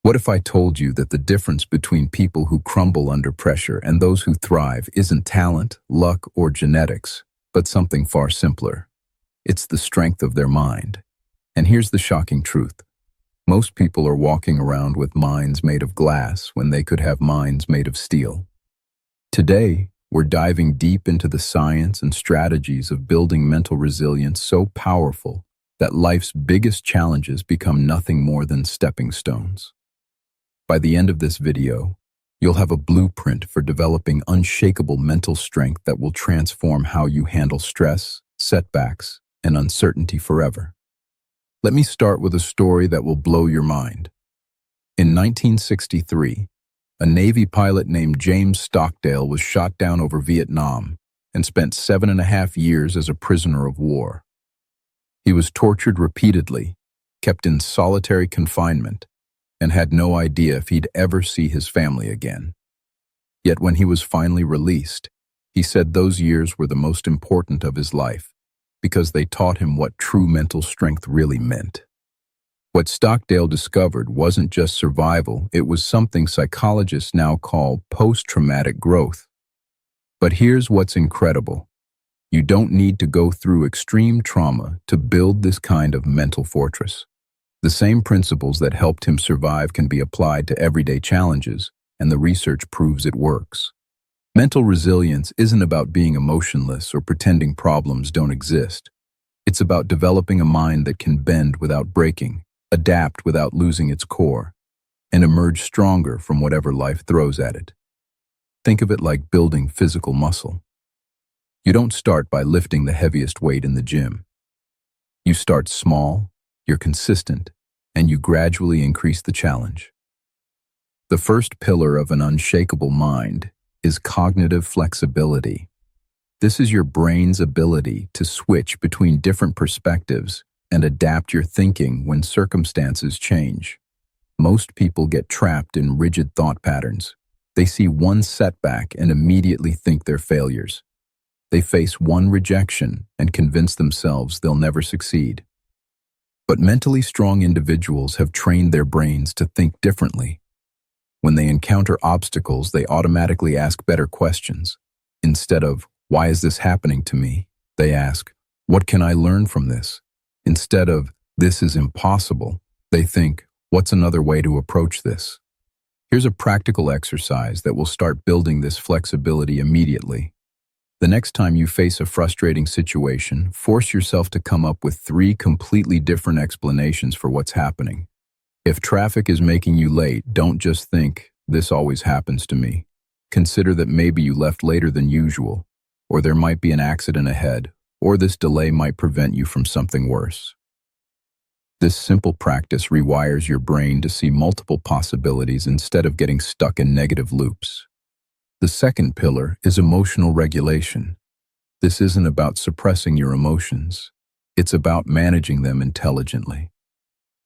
What if I told you that the difference between people who crumble under pressure and those who thrive isn't talent, luck, or genetics, but something far simpler? It's the strength of their mind. And here's the shocking truth. Most people are walking around with minds made of glass when they could have minds made of steel. Today, we're diving deep into the science and strategies of building mental resilience so powerful that life's biggest challenges become nothing more than stepping stones. By the end of this video, you'll have a blueprint for developing unshakable mental strength that will transform how you handle stress, setbacks, and uncertainty forever. Let me start with a story that will blow your mind. In 1963, a Navy pilot named James Stockdale was shot down over Vietnam and spent 7.5 years as a prisoner of war. He was tortured repeatedly, kept in solitary confinement, and had no idea if he'd ever see his family again. Yet when he was finally released, he said those years were the most important of his life because they taught him what true mental strength really meant. What Stockdale discovered wasn't just survival, it was something psychologists now call post-traumatic growth. But here's what's incredible. You don't need to go through extreme trauma to build this kind of mental fortress. The same principles that helped him survive can be applied to everyday challenges, and the research proves it works. Mental resilience isn't about being emotionless or pretending problems don't exist. It's about developing a mind that can bend without breaking, adapt without losing its core, and emerge stronger from whatever life throws at it. Think of it like building physical muscle. You don't start by lifting the heaviest weight in the gym. You start small, you're consistent, and you gradually increase the challenge. The first pillar of an unshakable mind is cognitive flexibility. This is your brain's ability to switch between different perspectives and adapt your thinking when circumstances change. Most people get trapped in rigid thought patterns. They see one setback and immediately think they're failures. They face one rejection and convince themselves they'll never succeed. But mentally strong individuals have trained their brains to think differently. When they encounter obstacles, they automatically ask better questions. Instead of, "Why is this happening to me?" they ask, "What can I learn from this?" Instead of, "This is impossible," they think, "What's another way to approach this?" Here's a practical exercise that will start building this flexibility immediately. The next time you face a frustrating situation, force yourself to come up with 3 completely different explanations for what's happening. If traffic is making you late, don't just think, "This always happens to me." Consider that maybe you left later than usual, or there might be an accident ahead, or this delay might prevent you from something worse. This simple practice rewires your brain to see multiple possibilities instead of getting stuck in negative loops. The second pillar is emotional regulation. This isn't about suppressing your emotions. It's about managing them intelligently.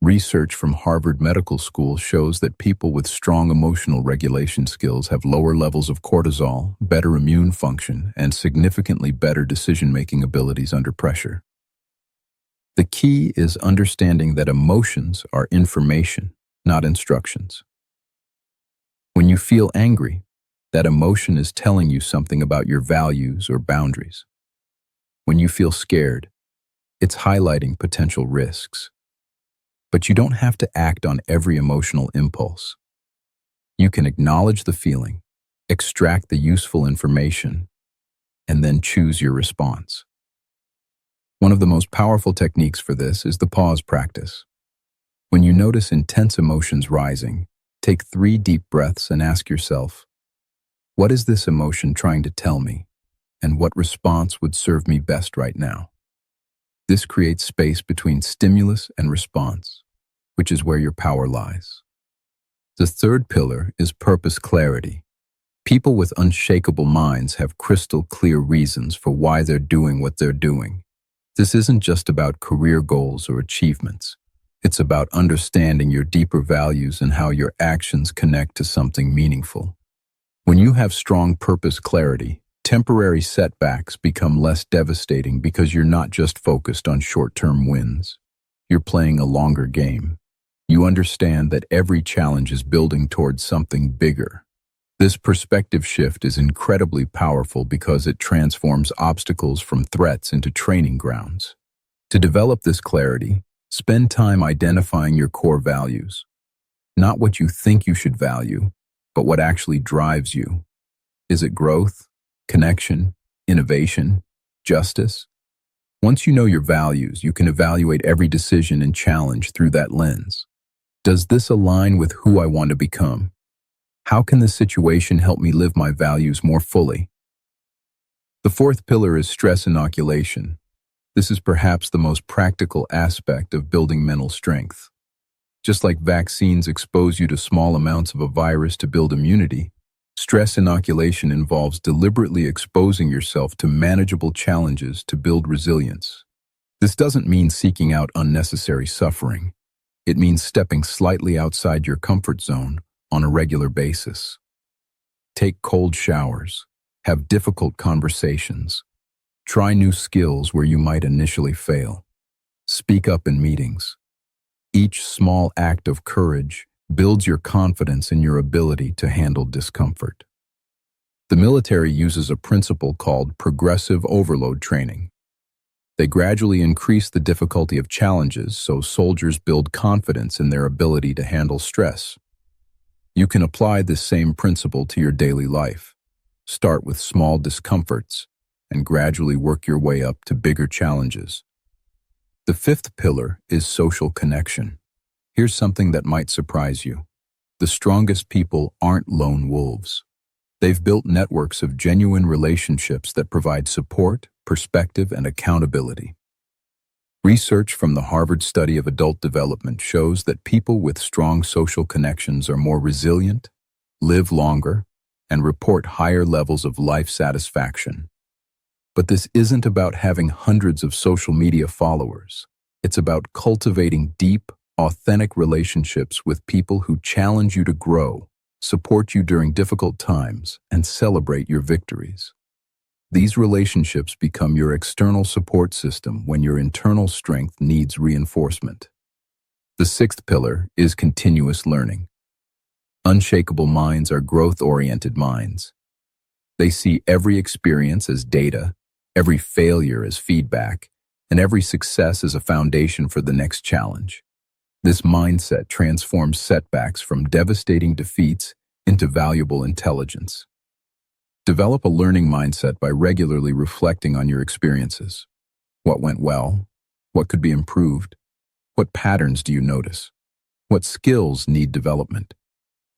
Research from Harvard Medical School shows that people with strong emotional regulation skills have lower levels of cortisol, better immune function, and significantly better decision-making abilities under pressure. The key is understanding that emotions are information, not instructions. When you feel angry, that emotion is telling you something about your values or boundaries. When you feel scared, it's highlighting potential risks. But you don't have to act on every emotional impulse. You can acknowledge the feeling, extract the useful information, and then choose your response. One of the most powerful techniques for this is the pause practice. When you notice intense emotions rising, take 3 deep breaths and ask yourself, "What is this emotion trying to tell me, and what response would serve me best right now?" This creates space between stimulus and response, which is where your power lies. The third pillar is purpose clarity. People with unshakable minds have crystal clear reasons for why they're doing what they're doing. This isn't just about career goals or achievements. It's about understanding your deeper values and how your actions connect to something meaningful. When you have strong purpose clarity, temporary setbacks become less devastating because you're not just focused on short-term wins. You're playing a longer game. You understand that every challenge is building towards something bigger. This perspective shift is incredibly powerful because it transforms obstacles from threats into training grounds. To develop this clarity, spend time identifying your core values. Not what you think you should value, but what actually drives you. Is it growth, connection, innovation, justice? Once you know your values, you can evaluate every decision and challenge through that lens. Does this align with who I want to become? How can this situation help me live my values more fully? The fourth pillar is stress inoculation. This is perhaps the most practical aspect of building mental strength. Just like vaccines expose you to small amounts of a virus to build immunity, stress inoculation involves deliberately exposing yourself to manageable challenges to build resilience. This doesn't mean seeking out unnecessary suffering. It means stepping slightly outside your comfort zone on a regular basis. Take cold showers, have difficult conversations, try new skills where you might initially fail, speak up in meetings. Each small act of courage builds your confidence in your ability to handle discomfort. The military uses a principle called progressive overload training. They gradually increase the difficulty of challenges so soldiers build confidence in their ability to handle stress. You can apply this same principle to your daily life. Start with small discomforts and gradually work your way up to bigger challenges. The fifth pillar is social connection. Here's something that might surprise you. The strongest people aren't lone wolves. They've built networks of genuine relationships that provide support, perspective, and accountability. Research from the Harvard Study of Adult Development shows that people with strong social connections are more resilient, live longer, and report higher levels of life satisfaction. But this isn't about having hundreds of social media followers. It's about cultivating deep, authentic relationships with people who challenge you to grow, support you during difficult times, and celebrate your victories. These relationships become your external support system when your internal strength needs reinforcement. The sixth pillar is continuous learning. Unshakable minds are growth-oriented minds. They see every experience as data, every failure as feedback, and every success as a foundation for the next challenge. This mindset transforms setbacks from devastating defeats into valuable intelligence. Develop a learning mindset by regularly reflecting on your experiences. What went well? What could be improved? What patterns do you notice? What skills need development?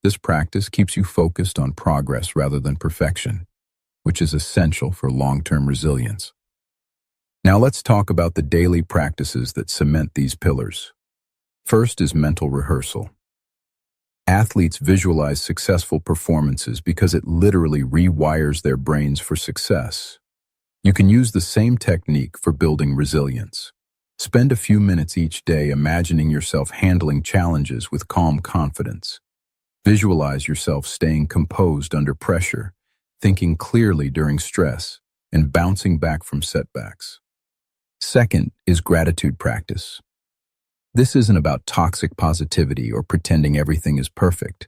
This practice keeps you focused on progress rather than perfection, which is essential for long-term resilience. Now let's talk about the daily practices that cement these pillars. First is mental rehearsal. Athletes visualize successful performances because it literally rewires their brains for success. You can use the same technique for building resilience. Spend a few minutes each day imagining yourself handling challenges with calm confidence. Visualize yourself staying composed under pressure, thinking clearly during stress, and bouncing back from setbacks. Second is gratitude practice. This isn't about toxic positivity or pretending everything is perfect.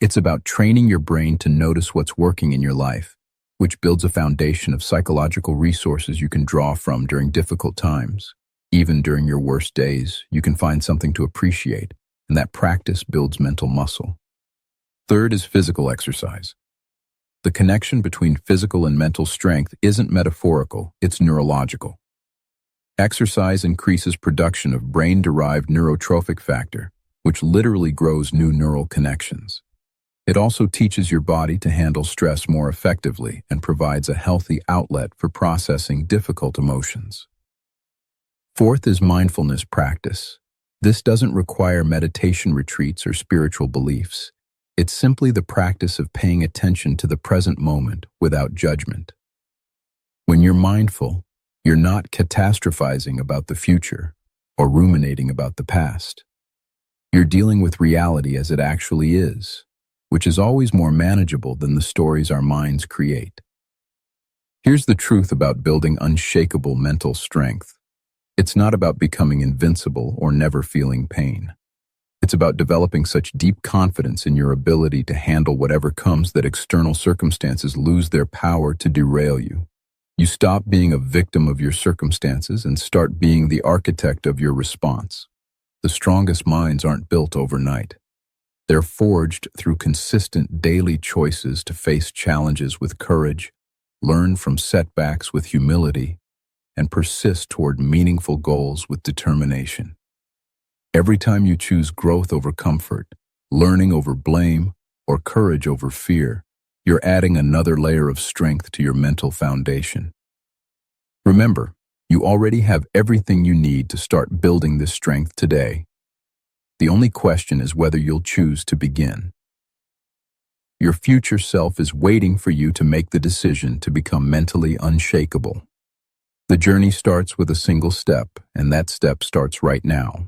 It's about training your brain to notice what's working in your life, which builds a foundation of psychological resources you can draw from during difficult times. Even during your worst days, you can find something to appreciate, and that practice builds mental muscle. Third is physical exercise. The connection between physical and mental strength isn't metaphorical, it's neurological. Exercise increases production of brain-derived neurotrophic factor, which literally grows new neural connections. It also teaches your body to handle stress more effectively and provides a healthy outlet for processing difficult emotions. Fourth is mindfulness practice. This doesn't require meditation retreats or spiritual beliefs. It's simply the practice of paying attention to the present moment without judgment. When you're mindful, you're not catastrophizing about the future or ruminating about the past. You're dealing with reality as it actually is, which is always more manageable than the stories our minds create. Here's the truth about building unshakable mental strength. It's not about becoming invincible or never feeling pain. It's about developing such deep confidence in your ability to handle whatever comes that external circumstances lose their power to derail you. You stop being a victim of your circumstances and start being the architect of your response. The strongest minds aren't built overnight. They're forged through consistent daily choices to face challenges with courage, learn from setbacks with humility, and persist toward meaningful goals with determination. Every time you choose growth over comfort, learning over blame, or courage over fear, you're adding another layer of strength to your mental foundation. Remember, you already have everything you need to start building this strength today. The only question is whether you'll choose to begin. Your future self is waiting for you to make the decision to become mentally unshakable. The journey starts with a single step, and that step starts right now.